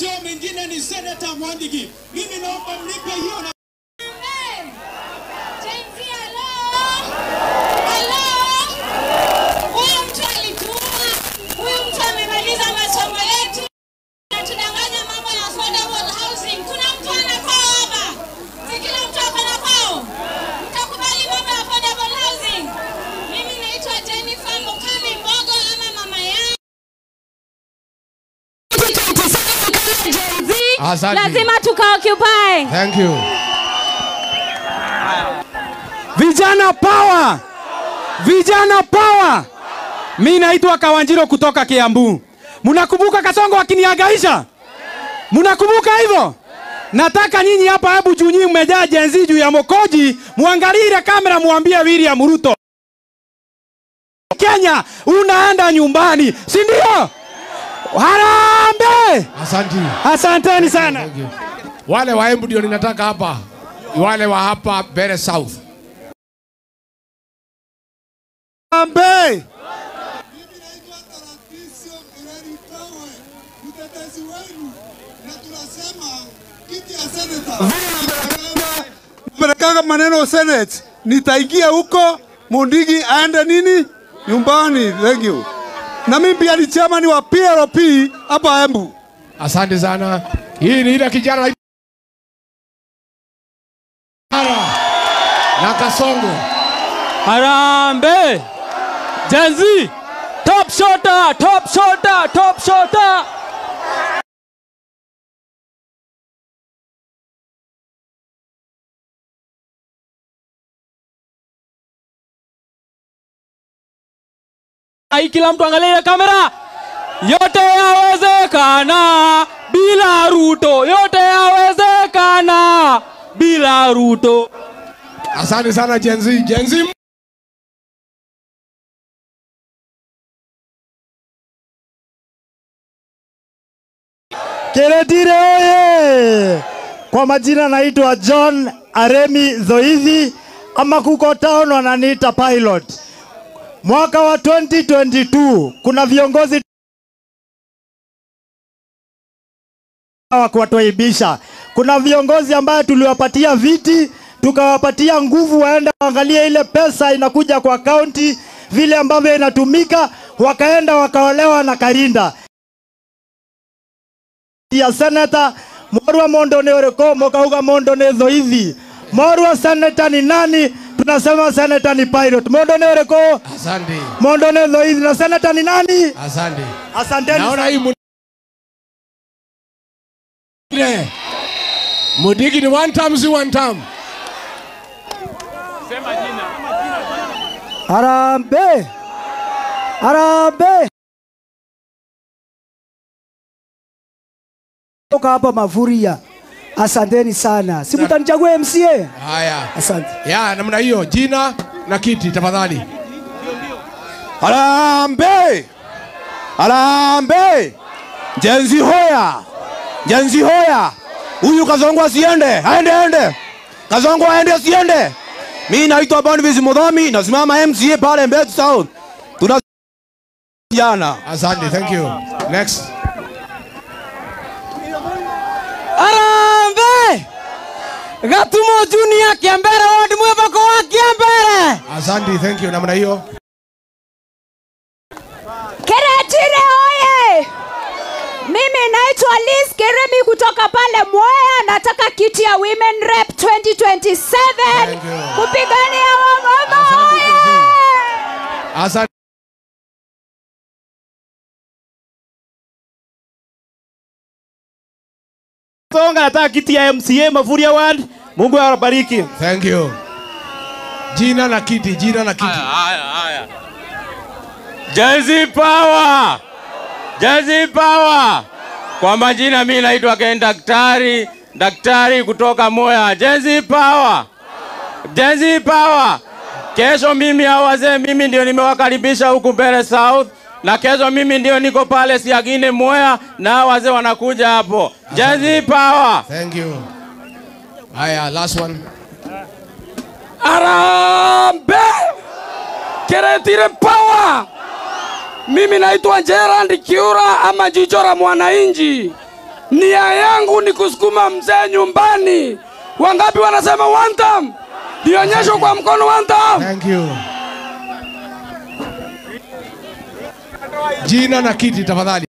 sio mwingine ni Senator Mwandigi. Mimi naomba mlipe hiyo na lazima tukaoccupy. Thank you. Vijana power! Vijana power! Mimi naitwa Kawanjiro kutoka Kiambu. Mnakumbuka Kasongo akinihangaisha? Mnakumbuka hivyo? Nataka nyinyi hapa hebu juu nyinyi mmejaa jenzi juu ya Mokoji, muangalie kamera muambie William Ruto. Kenya unaenda nyumbani, si ndio? Harambe! Asante. Asanteni sana. Wale wa Embu ndio ninataka hapa. Wale wa hapa Bere South. Harambe! Mpelekanga maneno Senate, nitaingia huko, Mwandigi aende nini? Nyumbani. Thank you. Na mimi pia ni chairman wa PLP hapa Embu. Asante sana. Hii ni ile kijana na Kasongo. Harambe! Jenzi! Top shooter! Top shooter! Top shooter! Kila mtu angalia kamera. Yote yawezekana bila Ruto. Yote yawezekana bila Ruto. Asante sana Jenzi. Jenzi. Keretire oye! Kwa majina naitwa John Aremi Zoizi, ama kuko town wananiita pilot. Mwaka wa 2022 kuna viongozi wa kuwatoibisha. Kuna viongozi ambaye tuliwapatia viti, tukawapatia nguvu waenda waangalie ile pesa inakuja kwa county vile ambavyo inatumika, wakaenda wakaolewa na Karinda. Ya Senator Morwa Mondone Oreko Mokauga Mondone Zoizi. Morwa Senator ni nani? Tunasema Senator ni pilot. Mondone Oreko. Asante. Mondone Zoizi na Senator ni nani? Asante. Asante. Naona hii Mwandigi ni one term si one term. Sema jina. Harambe. Harambe. Toka hapa Mavuria. Asanteni sana. Si mtanichague MCA? Haya. Asante. Ya namna hiyo jina na kiti tafadhali. Harambe! Harambe! Jenzi hoya! Jenzi hoya! Huyu Kasongo asiende, aende. Kasongo aende asiende. Mimi naitwa Boniface Muthami, nasimama MCA pale Mbezi South. Tunajana. Asante, thank you. Next. Harambe! Gatumo Junior Kiambere wadi mwebako wa Kiambere. Asante, thank you. Namna hiyo. Keretire oye! Mimi naitwa Liz Keremi kutoka pale Mwea, nataka kiti ya Women Rep 2027. Kupigania wamama oye! Asante. Songa nataka kiti ya MCA Mavuria Ward. Mungu awabariki. Thank you. Jina na kiti, jina na kiti. Haya. Jenzi power! Jenzi power! Kwa majina mimi naitwa Ken daktari kutoka Moya. Jenzi power! Jenzi power! Kesho mimi hao wazee mimi ndio nimewakaribisha huku Bere South. Na kesho mimi ndio niko pale Siagine Moya na wazee wanakuja hapo. Jenzi power! Thank you. Haya, last one. Harambe! Keretire power! Mimi naitwa Gerald Kiura ama Jicho la Mwananchi. nia yangu ni kusukuma mzee nyumbani. Wangapi wanasema one term? Nionyesho kwa mkono one term. Thank you. Jina na kiti tafadhali.